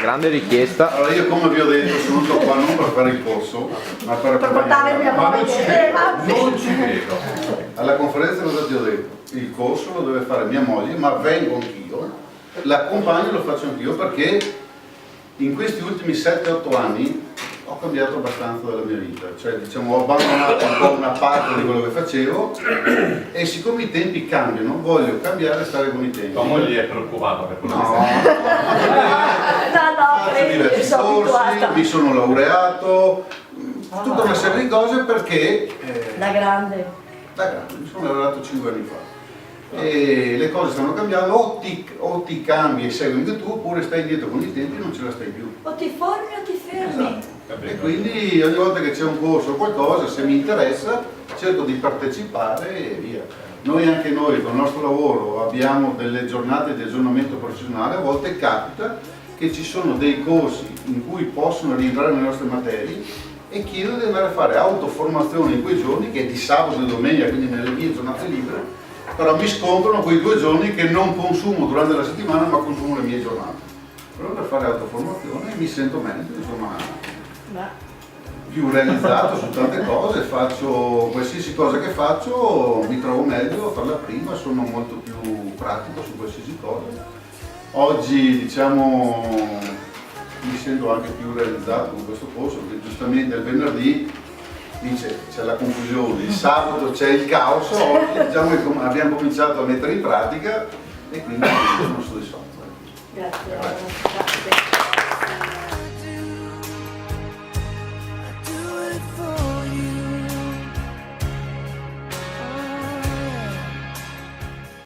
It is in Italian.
grande richiesta. Allora io, come vi ho detto, sono venuto qua non per fare il corso, ma per portare mia accompagnare. moglie. Non ci credo. Alla conferenza cosa ti ho detto? Il corso lo deve fare mia moglie, ma vengo anch'io, l'accompagno e lo faccio anch'io, perché in questi ultimi 7-8 anni ho cambiato abbastanza della mia vita, cioè diciamo ho abbandonato un po' una parte di quello che facevo e siccome i tempi cambiano voglio cambiare e stare con i tempi. Tua moglie è preoccupata per quello No, No, diversi sono corsi, abituata. mi sono laureato, tutta una serie di cose perché Da grande. da grande, mi sono laureato 5 anni fa e le cose stanno cambiando, o ti cambi e segui anche tu oppure stai indietro con i tempi e non ce la stai più. O ti formi o ti fermi. Esatto. E quindi ogni volta che c'è un corso o qualcosa, se mi interessa, cerco di partecipare e via. Anche noi con il nostro lavoro abbiamo delle giornate di aggiornamento professionale, a volte capita che ci sono dei corsi in cui possono rientrare nelle nostre materie e chiedo di andare a fare autoformazione in quei giorni, che è di sabato e domenica, quindi nelle mie giornate libere, però mi scontrano quei 2 giorni che non consumo durante la settimana ma consumo le mie giornate. Però per fare autoformazione mi sento meglio, insomma, più realizzato su tante cose, faccio qualsiasi cosa che faccio, mi trovo meglio a farla prima, sono molto più pratico su qualsiasi cosa. Oggi diciamo mi sento anche più realizzato con questo corso, perché giustamente il venerdì dice c'è la confusione, il sabato c'è il caos, oggi diciamo che abbiamo cominciato a mettere in pratica e quindi sono soddisfatto. Grazie.